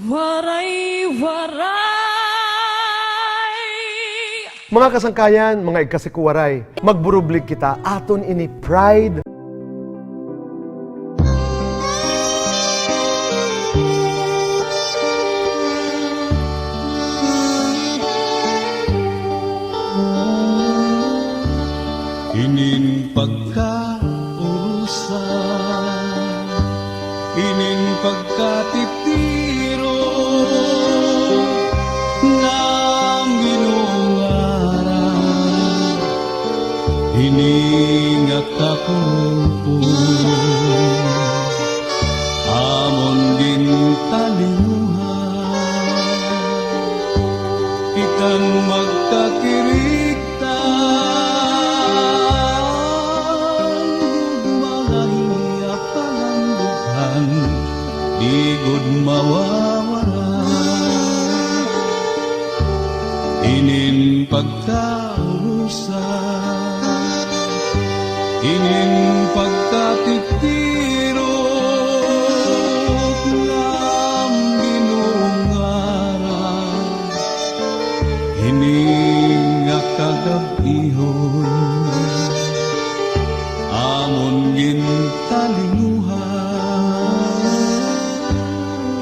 Waray-waray. Mga kasangkayan, mga ikasikuwaray, magburublig kita aton ini pride. Inin pagkaurusan, inin pagkatitiro ng ginungaran, hiningat akumpo amon din talimuhan, itang magkakirigta igod mawawala. Inin pagkaurusan, inin pagkatitiro ng ginungaran, hininga kagabihon amon gintalimuhan,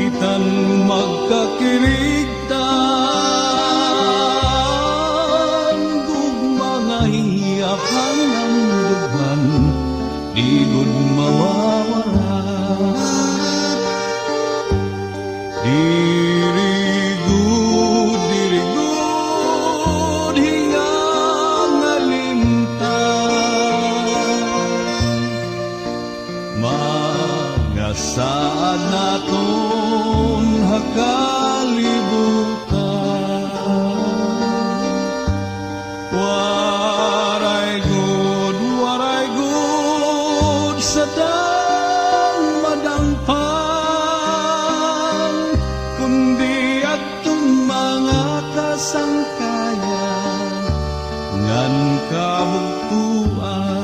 kitang magkakirigtan, gugma hiyakan ng dugan, igod mawawala. Dirigud, hingang alimtan, magasaan naton hakalibutan. Waray good sa dang madangpan, kundi atong mga kasangkayan ngan kabugtuan.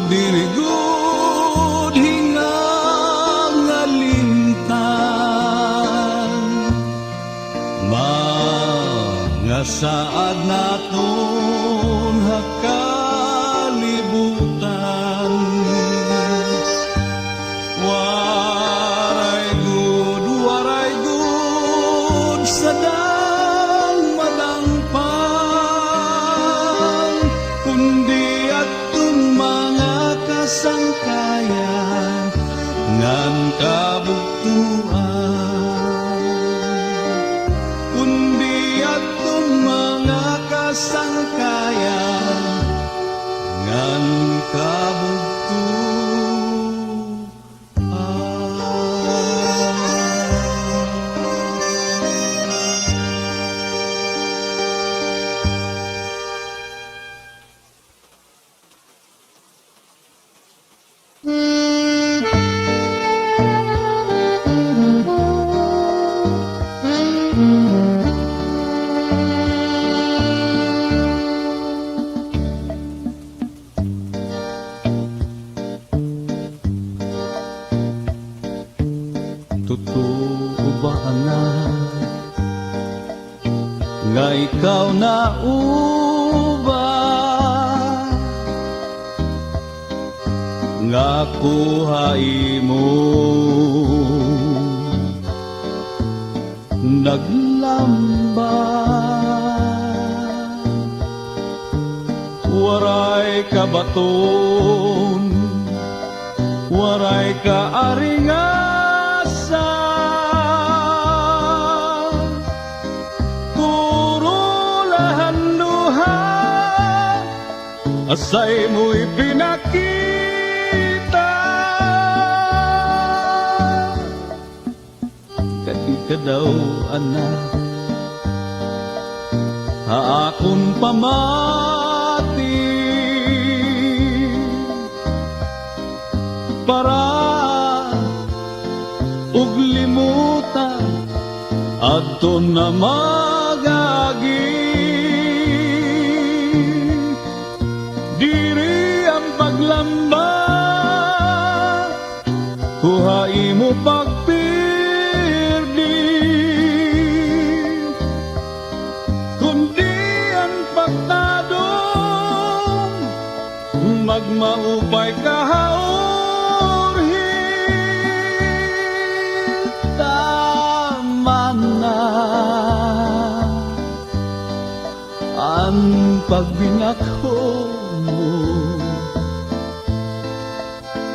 Dirigud, hingang alimtan, mga saad naton hakalibutan. Waray good sa dang madangpan, kundi atong mga kasangkayan ngan kabugtuan, kundi atong mga kasangkayan ngan kabugtuan. Totoo ba anak nga ikaw na uba, nga kuhay mo naglamba, waray kabaton, waray kaaringasan, asay mo'y pinakita. Kadi ka daw, anak, haakon pamati para ug limutan adto na magagi. Diri ang paglamba, kuhai mo pagpirdi, kundi ang pagtadong magmaupay kahaurhi. Tama na ang pagbinakho mo,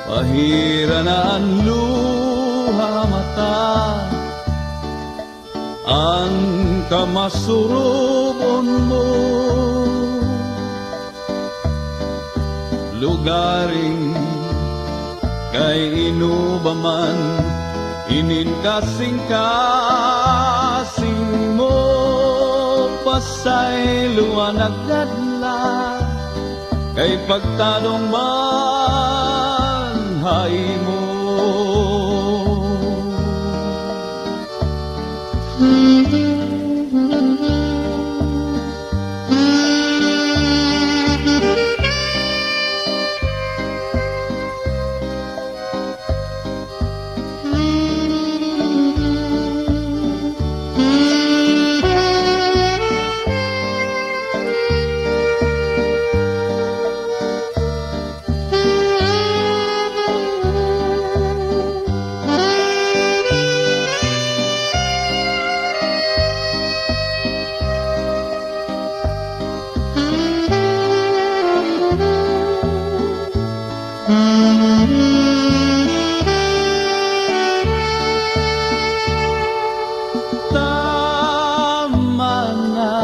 pahira na ang luha mata, ang kamasurubon mo. Lugaring kay inubaman, inin kasing-kasing mo, pasay luwanag gadla, kay pagtanong man hay mo. Tama na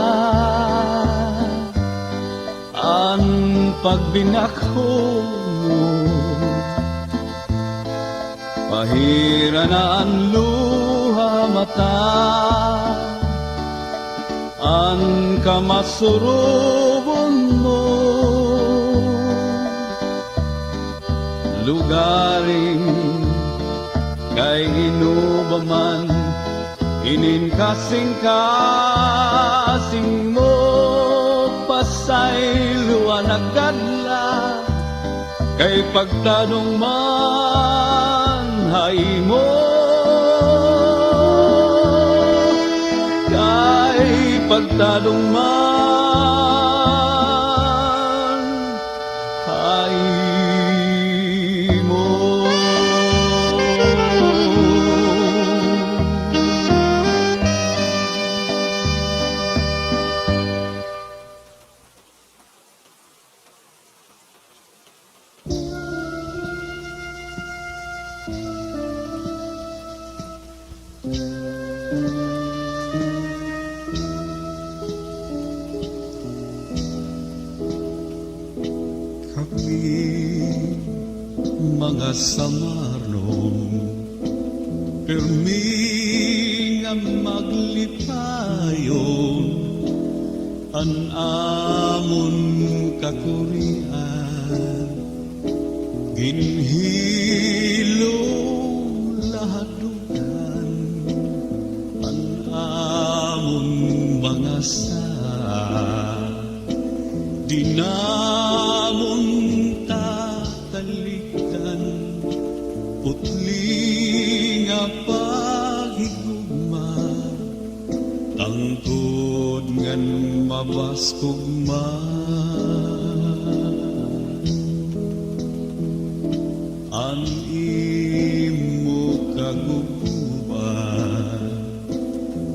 ang pagbinakho mo, pahira na ang luha mata, ang kamasurubon mo. Lugaring kay inubaman, inin kasing-kasing mo, pasay luwanag gadla, kay pagtanong man hay mo. Kay pagtanong man hay mo. Kami mga samarong pirmi nga maglipayon, an amon kakurian, ginhilo lahadukan, an amon mga sa dinamon tatalikdan, putli nga paghigugma, tangkod ngan mabaskugma. Ang imo kaguguban,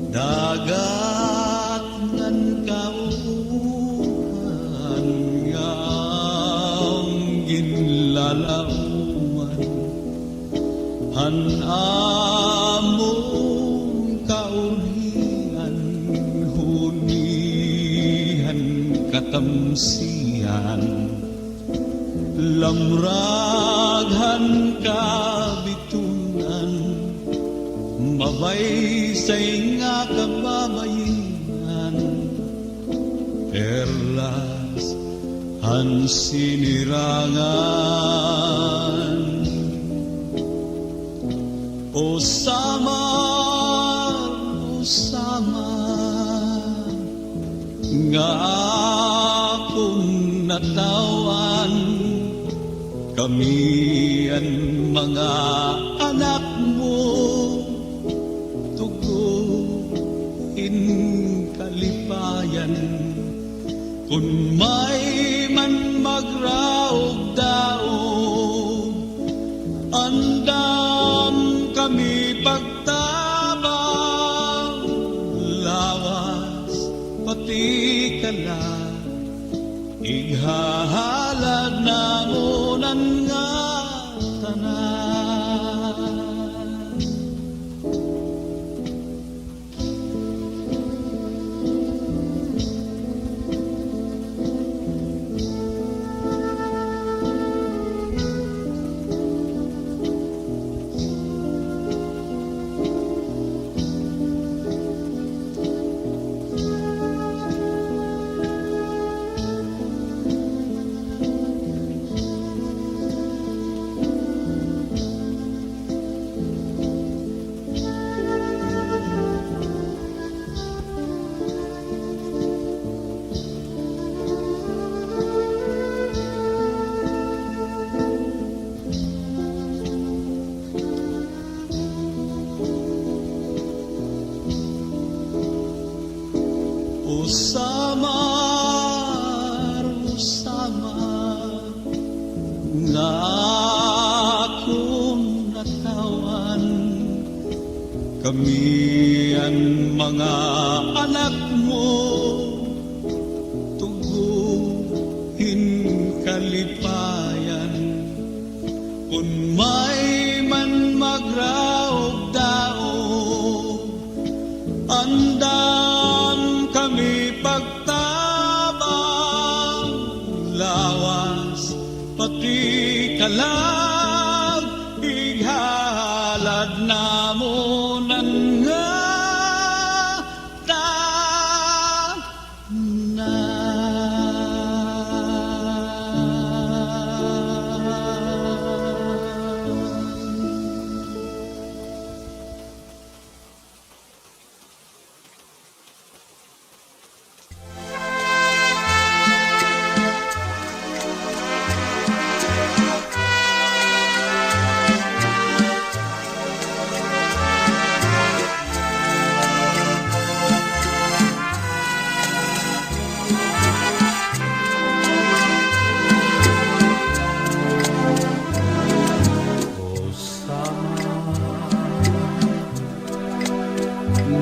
dagat ngan kauhan nga ang ginlalauman, han among kaurihan, hunihan katamsihan, lamraghan ka bitunan, mabay say nga kababayinan, perlas han sinirangan. O samar, o samar, nga akong natawan, kami ang mga anak mo, tuguin kalipayan. Kung may man magraog daog, andam kami pagtabang, lawas pati kala, ighahalad na munan nga tanan. O samar, nga akong natawan, kami ang mga anak mo, tuguhin kalipayan. Kung may man magraog daog, andam kami pagtabang, lawas pati kalag, ighalad na mo ng nga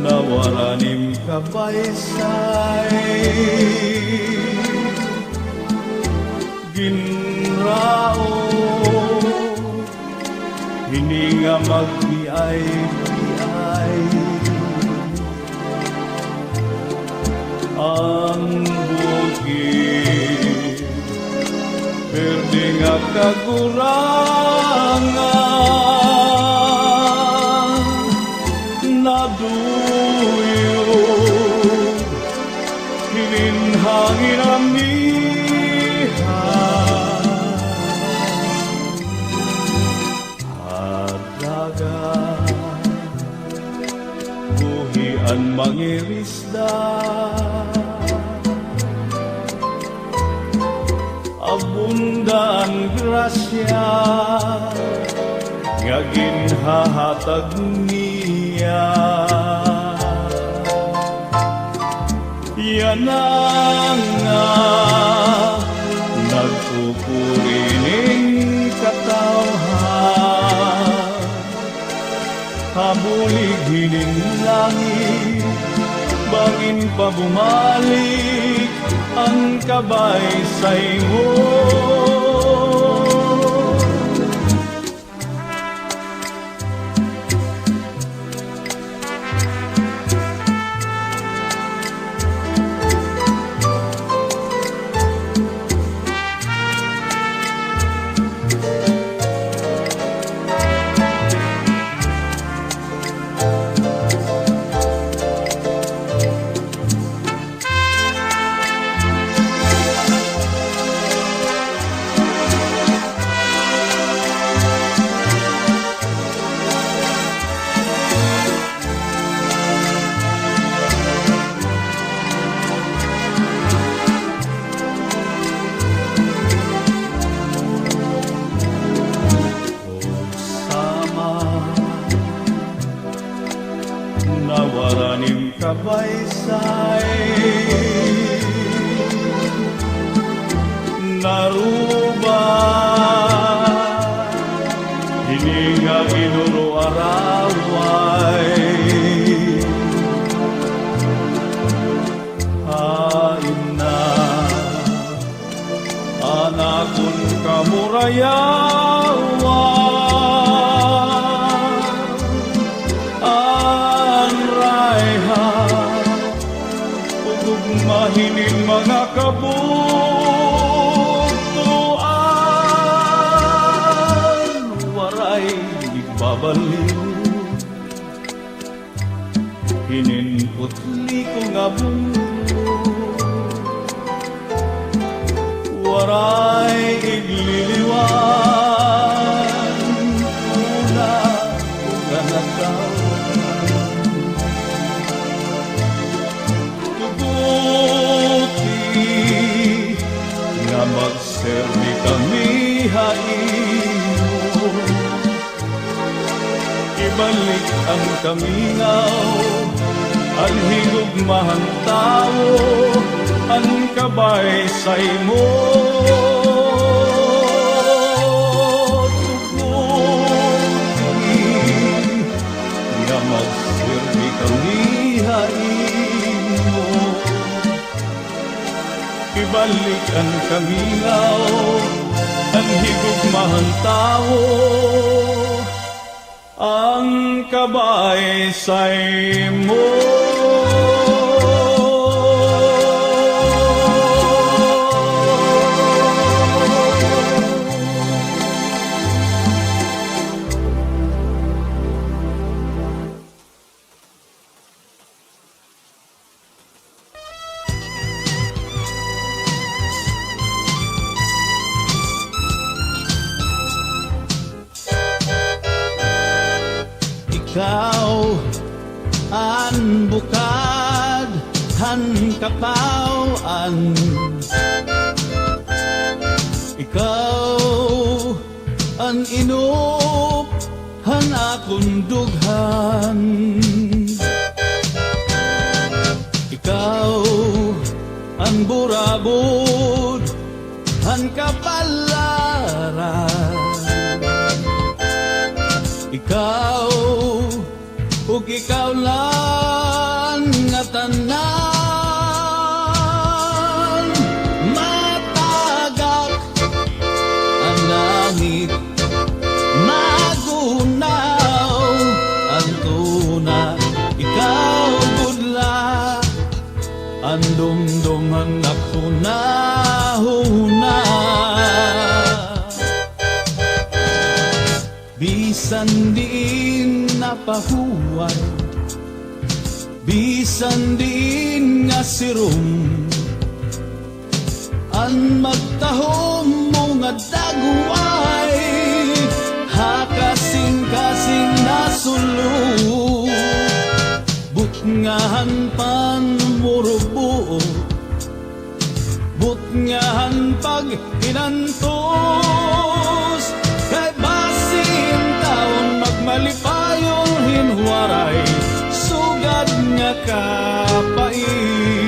nawaranim kabaysay, ginrao hininga magbiay-biay, ang bukid perde nga kagurangan, naduyog hininhangin amihan, adagan buhian mangirisda, abunda ang grasya nga ginhahatag niya. Yan ang nga nagpupurining katawhan, habulig hining langit, bangin pa bumalik ang kabaysay mo. nawaranim kabaysay naruba hininga inuro araway hain na anakon kamurayawan an raiha ugug mahinin mga kabuktuan waray ibabaliw hininputli ko nga bulo waray igliliwan una uganataw tubuti nga magserbi kami haimo ibalik ang kamingaw ang higugmahang tao ang kabaysay mo tubuti nga magserbi kami haimo ibalik ang kamingaw ang higugmahang tao ang kabaysay mo. Ikaw an bukad han kapauan ikaw an inup han akong dughan ikaw an burabod han kapalaran ikaw ug ikaw lang nga tanan matagak ang langit magunaw ang tuna ikaw budla ang dumdum ang nakunahuna bisan din napahuway bisan din nga sirum an magtahom mo nga dagway hakasing-kasing nasulu butngahan pan murubuo butngahan pag inantos kay basin taon magmalipayon hinwaray sugad nga kapait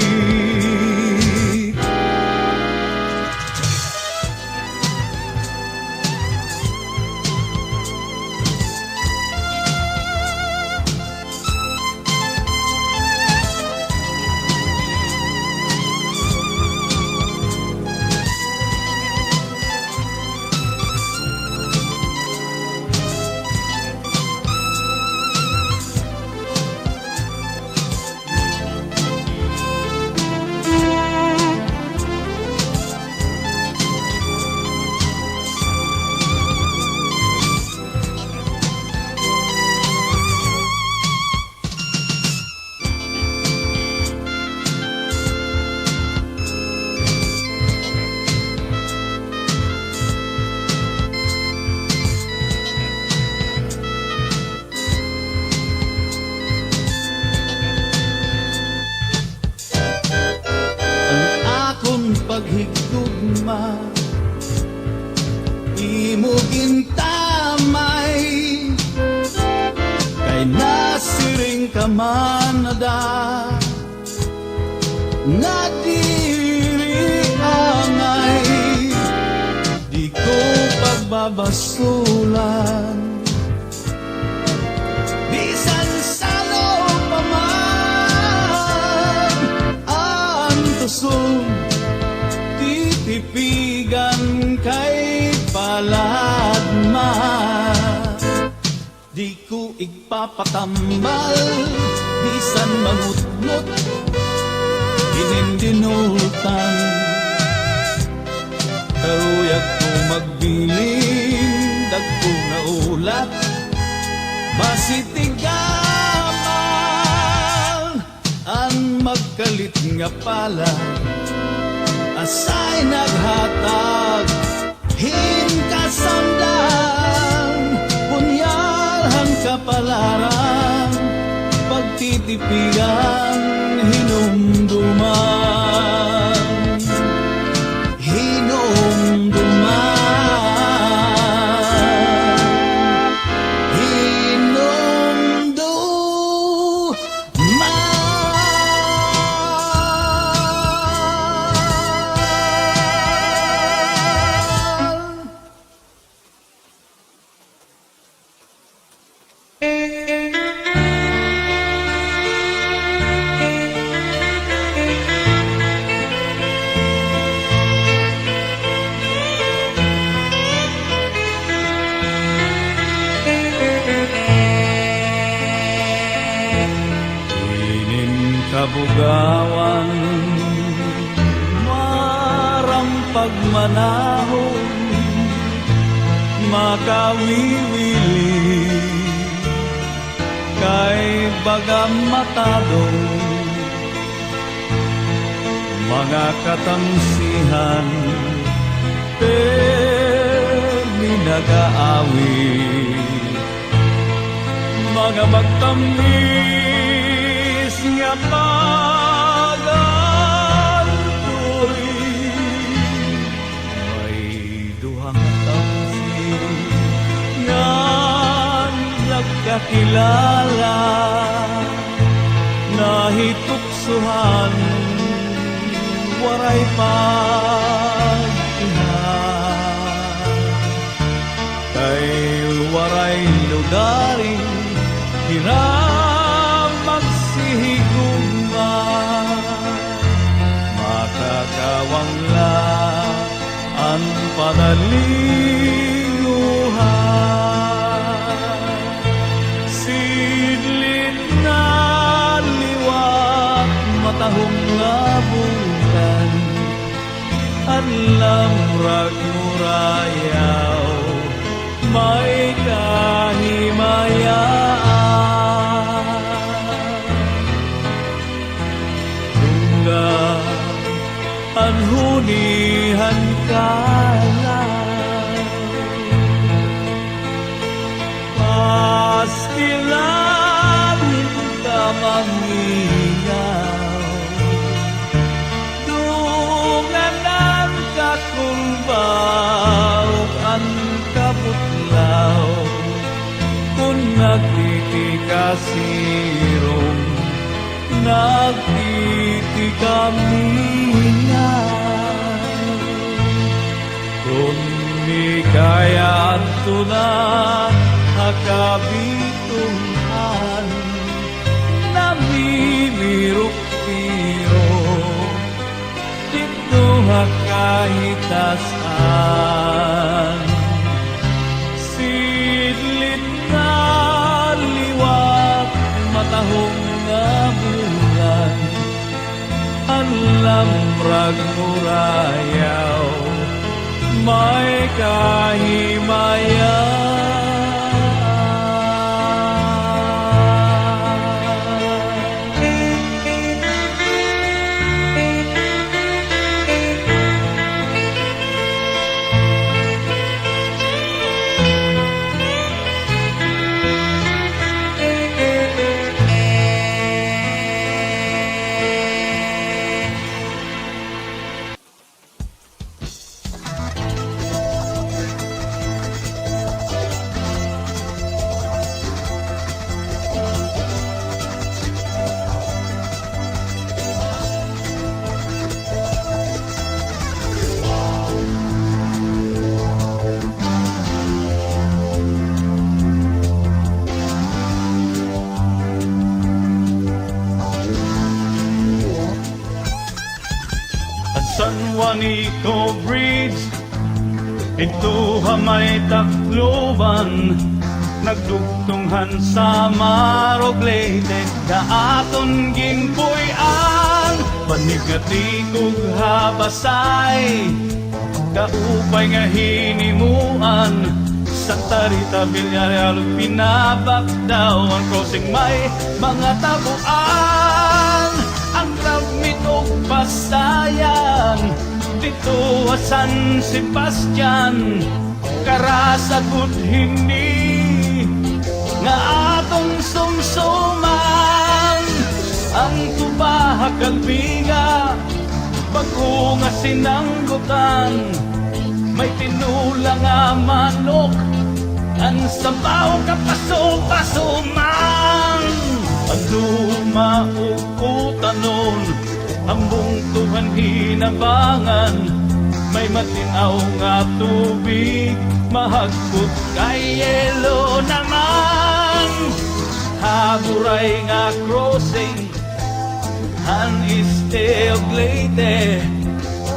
paghigugma imo gintamay kay nasiring kamanada nga diri angay di ko pagbabasulan bisan salo pa man ang tusog titipigan kay paladma di ko igpapatambal bisan mangutnot inindinutan karuyag ko magbiling dagko na ulat masitigaman ang magkalit nga pala asay naghatag hinkasamdan punyalhan kapalaran pagtitipigan hinumduman kabugawan marampag manahon makawiwili kay bagam matadong mga katamsihan permi nag-aawi mga magtamis nga pagantoy may duhang tamsi nga nagkakilala nahituksuhan waray pagkihan kay waray lugaring hiram magsihigugma makakawangla ang panalinguhan sidlit na liwat matahong nga bulan alam ragmurayaw may kahimayaan tungga anhunihan kalang pastilanin ka mangingaw dunganan ka kulbaw ang kabutlaw kung nagtitikasirong nagtitikamingaw kung di kaya ito na hakabituhan namilirok-tiro dito hakahitasan sidlit na liwat matahong nga bulan alam ragmurayaw may Juanico Bridge. Ito may takloban, nagdugtunghan sa Maroglete, daaton ginpuy-an, panigatigog habasay, kaupay nga hinimuan, Santa Rita, Villarreal, pinabakdaw, ang crossing may mga tabuan, ang Travmit o Pasayan, dito San Sebastian, karasagod hindi nga atong sumsuman, ang tubaha kalbiga bago nga sinanggutan, may tinula nga manok ang sabaw kapasok-pasuman, ang lumaukutanon ang bungtuhan hinabangan, may matinaw nga tubig, mahagpot kay yelo naman. Haburay nga crossing, han Isteoglete,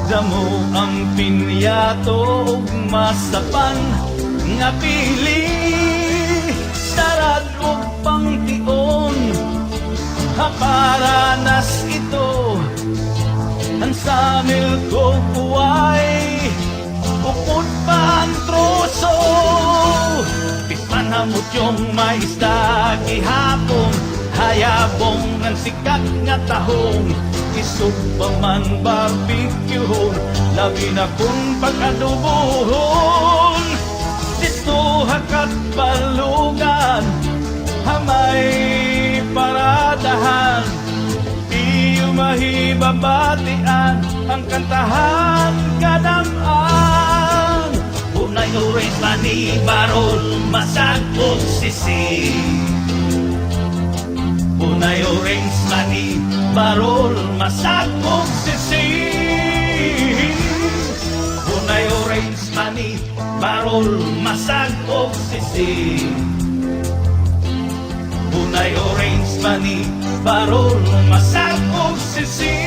damo ang pinyato ug masapan nga pili, sarad ug pangtion, haparanas ito, ang samil ko buhay, upod pa ang troso, pismanamot yung may isda gihapon, hayabong ang sikat nga tahong, isog pa man barbecue, labi na kung pag-adubuhon, dito hakat balugan, hamay paradahan, iyo mahibabatian, ang kantahan kadamaan, unay orange mani barol, masagpog sisi. Unay orange mani barol, masagpog sisi. Unay orange mani barol, masagpog sisi. Unay orange mani barol, masagpog sisi.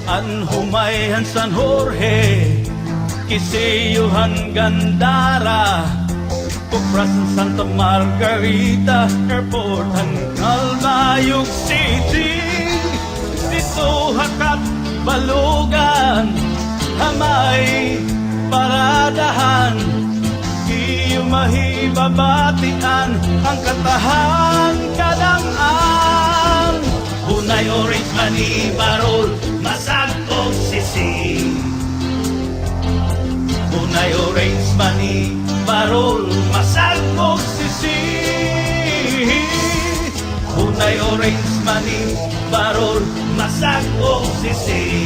An humayhan San Jorge, Kiseyuhan Gandara, Kuprasan Santa Margarita, Airport ang Calbayog City, dito hakat balugan, hamay paradahan, iyo mahibabatian, ang katahan kadang-an, unay orange mani barol, masagpog sisi. Unay orange mani barol, masagpog sisi. Unay orange mani barol, masagpog sisi.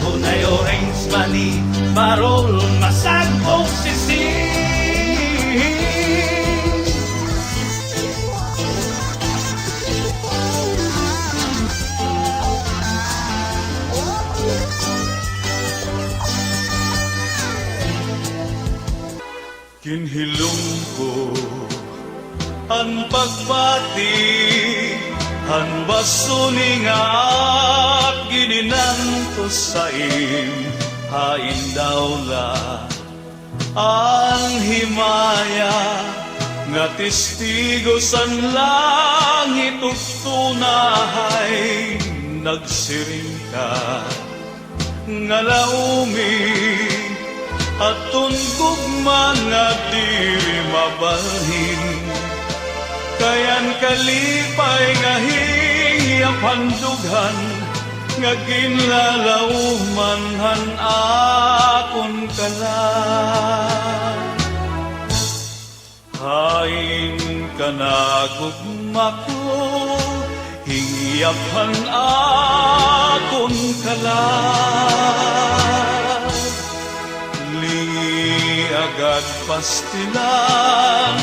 Unay orange mani barol, masagpog sisi. Kinhilong ko ang pagbati, ang basuning at gininanto sa hain daula, ang himaya nga testigo san langit ug tunahay, nagsiring ka nga laumi at tungkugman nga diri mabalhin, kayan kalipay nga hiyap handughan, nga ginlalauman han akon kalan. Hain ka na gugma ko, Hiyapan akon kalat Liagad pastilan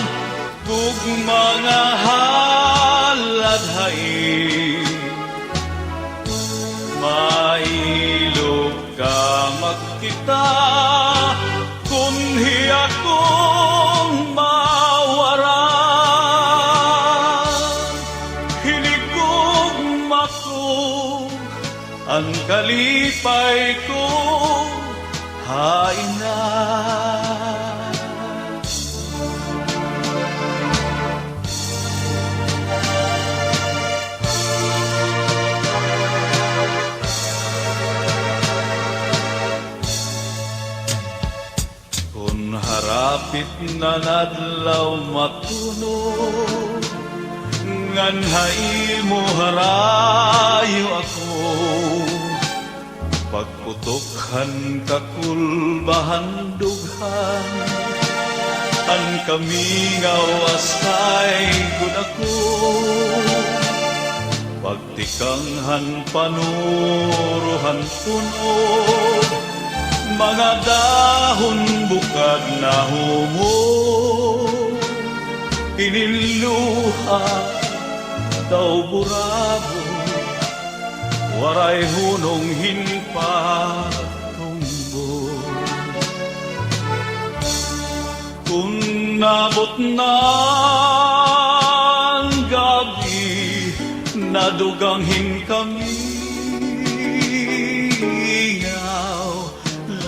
Kug mga haladhay Mailog ka magkita Kung hiya kong mawaran Hinigugma ko Ang kalipay ko Hainan Kung harapit na nadlaw matunog Nganhay mo harayo ako Pagputokhan kakulbahan dughan Ang kamingaw astay gud ako Pagtikanghan panuruhan tunog Mga dahon bukad na humo Iniluha daw burabo Waray hunong hinpatumbo Kung nabot na ang gabi Nadugang kami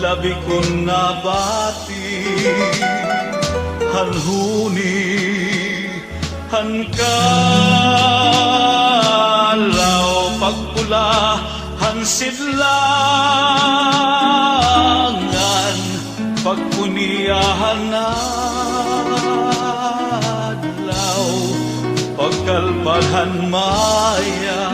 Labi ko nabati Hanhuni Hankalaw pagpula Hansidlangan Pagpuniyahan na adlaw Pagkalpalhan maya